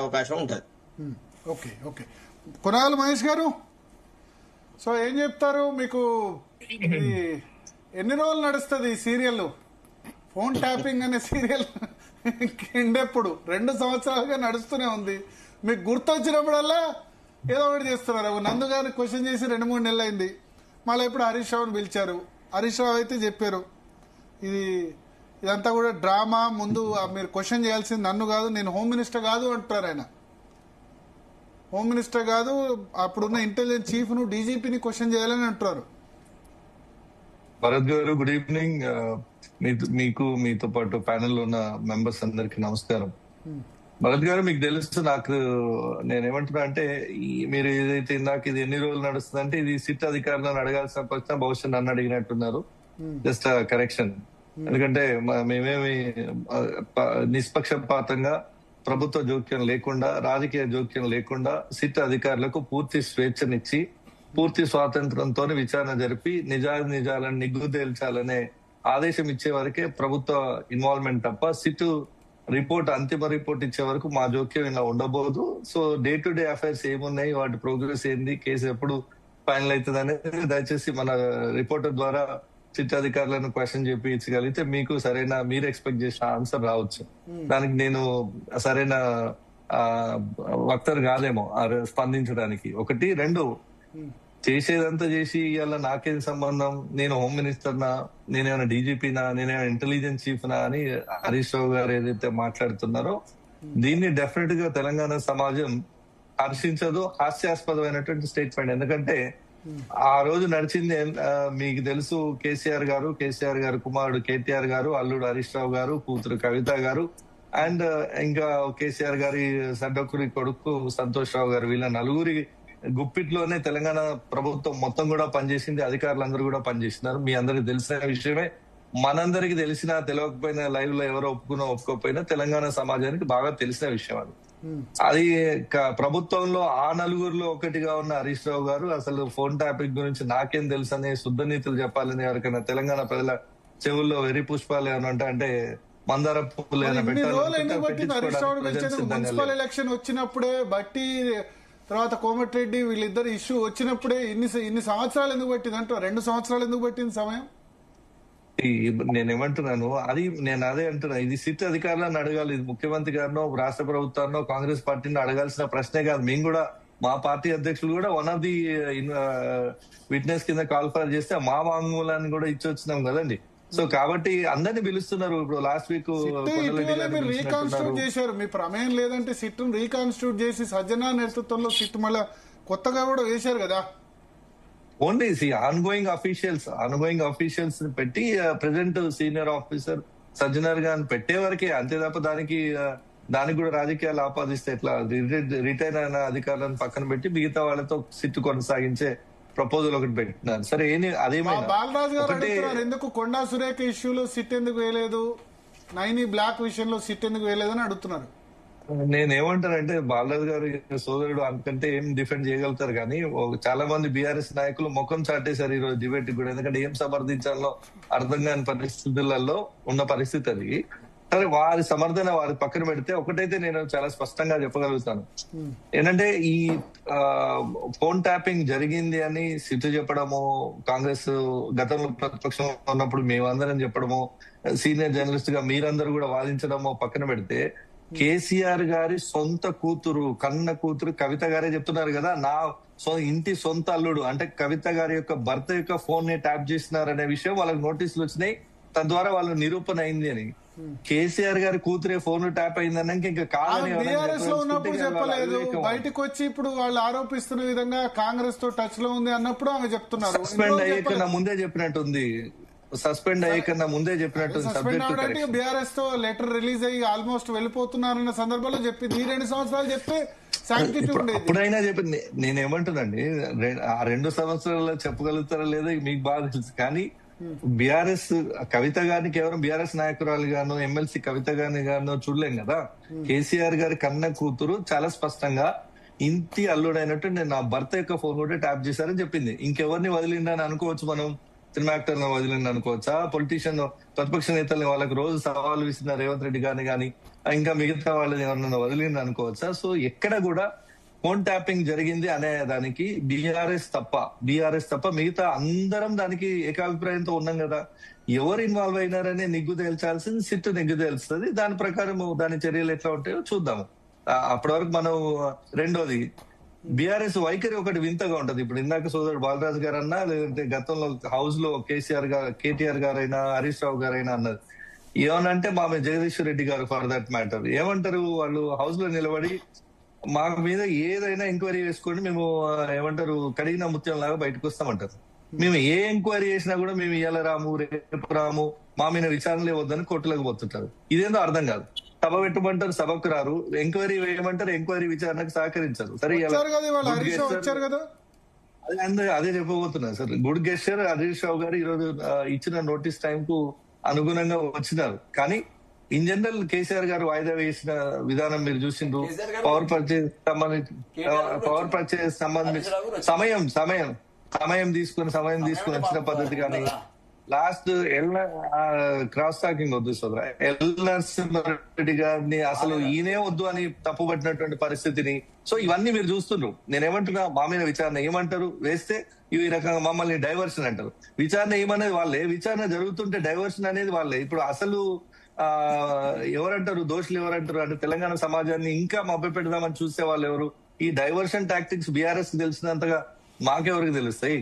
అవకాశం ఉంటుంది. Okay okay కొనాలి మహేష్ గారు, సో ఏం చెప్తారు? మీకు ఎన్ని రోజులు నడుస్తుంది ఈ సీరియల్? ఫోన్ ట్యాపింగ్ అనే సీరియల్ ఎండెప్పుడు 2 సంవత్సరాలుగా నడుస్తూనే ఉంది. మీకు గుర్తొచ్చినప్పుడల్లా ఏదో ఒకటి చేస్తున్నారు. నందు గారిని క్వశ్చన్ చేసి 2-3 నెలలు అయింది. మళ్ళీ ఇప్పుడు హరీష్ రావుని పిలిచారు. హరీష్ రావు అయితే చెప్పారు ఇదంతా కూడా డ్రామా, ముందు మీరు క్వశ్చన్ చేయాల్సింది నన్ను కాదు, నేను హోమ్ మినిస్టర్ కాదు అంటారు. ఆయన హోమ్ మినిస్టర్ కాదు, అప్పుడున్న ఇంటెలిజెన్స్ చీఫ్ ను డీజీపీని క్వశ్చన్ చేయాలని అంటారు. భరత్ గారు, గుడ్ ఈవినింగ్. మీకు మీతో పాటు ప్యానెల్ లో ఉన్న మెంబర్స్ అందరికి నమస్కారం. భరత్ గారు, మీకు తెలుసు నేనేమంటున్నా అంటే మీరు ఏదైతే ఇందాక ఇది ఎన్ని రోజులు నడుస్తుంది అంటే ఇది సిట్ అధికారులను అడగాల్సిన ప్రశ్న బహుశా నన్ను అడిగినట్టున్నారు. Just correction. ఎందుకంటే మేమేమి నిష్పక్షపాతంగా, ప్రభుత్వ జోక్యం లేకుండా, రాజకీయ జోక్యం లేకుండా సిట్ అధికారులకు పూర్తి స్వేచ్ఛనిచ్చి పూర్తి స్వాతంత్రంతో విచారణ జరిపి నిజాలను నిగ్గు తేల్చాలనే ఆదేశం ఇచ్చే వరకే ప్రభుత్వ ఇన్వాల్వ్మెంట్ తప్ప సిట్ రిపోర్ట్, అంతిమ రిపోర్ట్ ఇచ్చే వరకు మా జోక్యం ఇలా ఉండబోదు. So day to day affairs ఏమున్నాయి, వాటి ప్రోగ్రెస్ ఏంది, కేసు ఎప్పుడు ఫైనల్ అవుతుంది అనేది దయచేసి మన రిపోర్టర్ ద్వారా సిట్ అధికారులను క్వశ్చన్ చేయించగలిగితే మీకు మీరు ఎక్స్పెక్ట్ చేసిన ఆన్సర్ రావచ్చు. దానికి నేను సరైన వక్తరు కాదేమో స్పందించడానికి. 1, 2 చేసేదంతా చేసి ఇవాళ నాకేం సంబంధం, నేను హోమ్ మినిస్టర్నా, నేనేమైనా డీజీపీనా, నేనేమైనా ఇంటెలిజెన్స్ చీఫ్నా అని హరీష్ రావు గారు ఏదైతే మాట్లాడుతున్నారో దీన్ని డెఫినెట్ గా తెలంగాణ సమాజం హర్షించదు. హాస్యాస్పదమైనటువంటి స్టేట్మెంట్. ఎందుకంటే ఆ రోజు నడిచింది మీకు తెలుసు. కేసీఆర్ గారు కుమారుడు కేటీఆర్ గారు, అల్లుడు హరీష్ రావు గారు, కూతురు కవిత గారు, అండ్ ఇంకా కేసీఆర్ గారి సడ్డకుడి కొడుకు సంతోష్ రావు గారు, వీళ్ళ నలుగురి గుప్పిట్లోనే తెలంగాణ ప్రభుత్వం మొత్తం కూడా పనిచేసింది. అధికారులందరూ కూడా పనిచేసినారు. మీ అందరికి తెలిసిన విషయమే. మనందరికి తెలిసినా తెలియకపోయినా, లైవ్ లో ఎవరో ఒప్పుకోకపోయినా తెలంగాణ సమాజానికి బాగా తెలిసిన విషయం అది. అది ప్రభుత్వంలో ఆ నలుగురిలో ఒకటిగా ఉన్న హరీష్ రావు గారు అసలు ఫోన్ ట్యాపింగ్ గురించి నాకేం తెలుసు అనే శుద్ధ నీతులు చెప్పాలని ఎవరికైనా తెలంగాణ ప్రజల చెవుల్లో వెర్రి పుష్పాలు ఏమన్నా అంటే మందార పువ్వులు ఏమైనా మున్సిపల్ ఎలక్షన్ వచ్చినప్పుడే బట్టి, తర్వాత కోమటిరెడ్డి వీళ్ళిద్దరు ఇష్యూ వచ్చినప్పుడే ఇన్ని సంవత్సరాలు ఎందుకు పట్టింది అంటారు? 2 సంవత్సరాలు ఎందుకు పట్టింది సమయం? నేనేమంటున్నాను, నేను అదే అంటున్నా. ఇది సిట్ అధికారులను అడగాలి. ఇది ముఖ్యమంత్రి గారినో, రాష్ట్ర ప్రభుత్వాన్నో, కాంగ్రెస్ పార్టీని అడగాల్సిన ప్రశ్నే కాదు. మేము కూడా, మా పార్టీ అధ్యక్షులు కూడా వన్ ఆఫ్ ది విట్నెస్ కింద కాల్ఫర్ చేస్తే మా వాంగ్మూలాన్ని కూడా ఇచ్చి వచ్చినాం కదండి. సో కాబట్టి అందరినీ పిలుస్తున్నారు. ఇప్పుడు లాస్ట్ వీక్ రీకాన్స్టిట్యూట్ చేశారు. మీ ప్రమేయం లేదంటే సిట్ రీకాన్స్టిట్యూట్ చేసి సజ్జనా నేతృత్వంలో సిట్ మళ్ళా కొత్తగా కూడా వేశారు కదా. ఓన్లీ ఆన్గోయింగ్ అఫీషియల్స్ పెట్టి ప్రెసెంట్ సీనియర్ ఆఫీసర్ సజ్జనర్ గారిని పెట్టే వరకే, అంతే తప్ప దానికి కూడా రాజకీయాలు ఆపాదిస్తే ఎట్లా? రిటైర్ అయిన అధికారులను పక్కన పెట్టి మిగతా వాళ్ళతో సిట్ కొనసాగించే ప్రపోజల్ ఒకటి పెట్టినారు. సరే, అదేమైనా బాలరాజు గారు అడుగుతున్నారు, ఎందుకు కొండా సురేఖ ఇష్యూలో సిట్ ఎందుకు వేయలేదు, నైని బ్లాక్ విషయంలో సిట్ ఎందుకు వేయలేదు అని అడుగుతున్నారు. నేనేమంటానంటే బాలరాజు గారి సోదరుడు అంతకంటే ఏం డిఫెండ్ చేయగలుగుతారు. కానీ చాలా మంది బీఆర్ఎస్ నాయకులు ముఖం చాటేశారు ఈ రోజు డిబేట్ కూడా. ఎందుకంటే ఏం సమర్థించాలో అర్థం కాని పరిస్థితులలో ఉన్న పరిస్థితి అది. సరే, వారి సమర్థన వారి పక్కన పెడితే ఒకటైతే నేను చాలా స్పష్టంగా చెప్పగలుగుతాను. ఏంటంటే ఈ ఫోన్ ట్యాపింగ్ జరిగింది అని సిట్ చెప్పడము, కాంగ్రెస్ గతంలో ప్రతిపక్షంలో ఉన్నప్పుడు మేమందరం చెప్పడము, సీనియర్ జర్నలిస్ట్ గా మీరందరూ కూడా వాదించడమో పక్కన పెడితే, కేసీఆర్ గారి సొంత కూతురు, కన్న కూతురు కవిత గారే చెప్తున్నారు కదా, నా ఇంటి సొంత అల్లుడు అంటే కవిత గారి యొక్క భర్త యొక్క ఫోన్ ని ట్యాప్ చేస్తున్నారనే విషయం వాళ్ళకి నోటీసులు వచ్చినాయి. తద్వారా వాళ్ళు నిరూపణ అయింది అని. కేసీఆర్ గారి కూతురే ఫోన్ ట్యాప్ అయిందన్నాక ఇంకా కాదని చెప్పలేదు. బయటకు వచ్చి ఇప్పుడు వాళ్ళు ఆరోపిస్తున్న విధంగా కాంగ్రెస్ తో టచ్ లో ఉంది అన్నప్పుడు ఆమె చెప్తున్నారు. సస్పెండ్ అయ్యేకన్నా ముందే చెప్పినట్టుంది. బీఆర్ఎస్ తో లెటర్ రిలీజ్ అయ్యి ఆల్మోస్ట్ వెళ్ళిపోతున్నారన్న సందర్భంలో చెప్పింది. ఈ 2 సంవత్సరాలు చెప్తే అప్పుడైనా చెప్పింది. నేనేమంటున్నాండి, ఆ 2 సంవత్సరాల్లో చెప్పగలుగుతారా లేదా మీకు బాగా తెలుసు. కానీ బీఆర్ఎస్ కవిత గారిని కేవలం బీఆర్ఎస్ నాయకురాలు గాను, ఎమ్మెల్సీ కవిత గారిని గాను చూడలేం కదా. కేసీఆర్ గారి కన్న కూతురు చాలా స్పష్టంగా ఇంటి అల్లుడైనట్టు నేను నా భర్త యొక్క ఫోన్ కూడా ట్యాప్ చేశారని చెప్పింది. ఇంకెవరిని వదిలిండని అనుకోవచ్చు మనం, సినిమా యాక్టర్ వదిలిండి అనుకోవచ్చా? పొలిటీషియన్ ప్రతిపక్ష నేతల్ని వాళ్ళకి రోజు సవాలు విసిన రేవంత్ రెడ్డి గారిని కానీ ఇంకా మిగతా వాళ్ళని ఎవరన్నా వదిలింది అనుకోవచ్చా? సో ఎక్కడ కూడా ఫోన్ ట్యాపింగ్ జరిగింది అనే దానికి బీఆర్ఎస్ తప్ప మిగతా అందరం దానికి ఏకాభిప్రాయంతో ఉన్నాం కదా. ఎవరు ఇన్వాల్వ్ అయినారనే నిగ్గు తేల్చాల్సింది సిట్టు నిగ్గు తేల్స్తుంది. దాని ప్రకారం దాని చర్యలు ఎట్లా ఉంటాయో చూద్దాము. అప్పటి వరకు మనం రెండోది బీఆర్ఎస్ వైఖరి ఒకటి వింతగా ఉంటది. ఇప్పుడు ఇందాక సోదరుడు బాలరాజు గారు అన్నా, లేదంటే గతంలో హౌస్ లో కేటీఆర్ గారైనా హరీష్ రావు గారైనా అన్నది ఏమనంటే మామే జగదీశ్వర్ రెడ్డి గారు ఫర్ దట్ మ్యాటర్ ఏమంటారు, వాళ్ళు హౌస్ లో నిలబడి మా మీద ఏదైనా ఎంక్వైరీ చేసుకోండి, మేము ఏమంటారు కడిగిన ముత్యం లాగా బయటకు వస్తామంటారు. మేము ఏ ఎంక్వైరీ చేసినా కూడా మేము ఇవాళ రాము రేపు రాము, మా మీద విచారణలే వద్దని కోర్టులకు పోతుంటారు. ఇదేందో అర్థం కాదు. సభ పెట్టమంటారు, సభకు రారు. ఎంక్వైరీ వేయమంటారు, ఎంక్వైరీ విచారణకు సహకరించారు. సరే అదే చెప్పబోతున్నారు sir. Good gesture Harish Rao గారు ఈరోజు ఇచ్చిన నోటీస్ టైం కు అనుగుణంగా వచ్చినారు. కానీ ఇన్ జనరల్ కేసీఆర్ గారు వాయిదా వేసిన విధానం మీరు చూసిండ్రు. పవర్ పర్చేజ్ సంబంధించి సమయం తీసుకుని వచ్చిన పద్ధతి కానీ లాస్ట్ క్రాస్ టాకింగ్ వద్దు సోదరా, నరసింహారెడ్డి గారిని అసలు ఈయనే వద్దు అని తప్పుపట్టినటువంటి పరిస్థితిని. సో ఇవన్నీ మీరు చూస్తున్నారు. నేనేమంటున్నా, మా మీద విచారణ ఏమంటారు వేస్తే ఈ రకంగా మమ్మల్ని డైవర్షన్ అంటారు. విచారణ ఏమనేది వాళ్ళే, విచారణ జరుగుతుంటే డైవర్షన్ అనేది వాళ్ళే. ఇప్పుడు అసలు ఎవరంటారు దోషులు ఎవరంటారు అంటే తెలంగాణ సమాజాన్ని ఇంకా మభ్య పెడదామని చూసే వాళ్ళు ఎవరు? ఈ డైవర్షన్ టాక్టిక్స్ బీఆర్ఎస్ తెలిసినంతగా మాకెవరికి తెలుస్తాయి?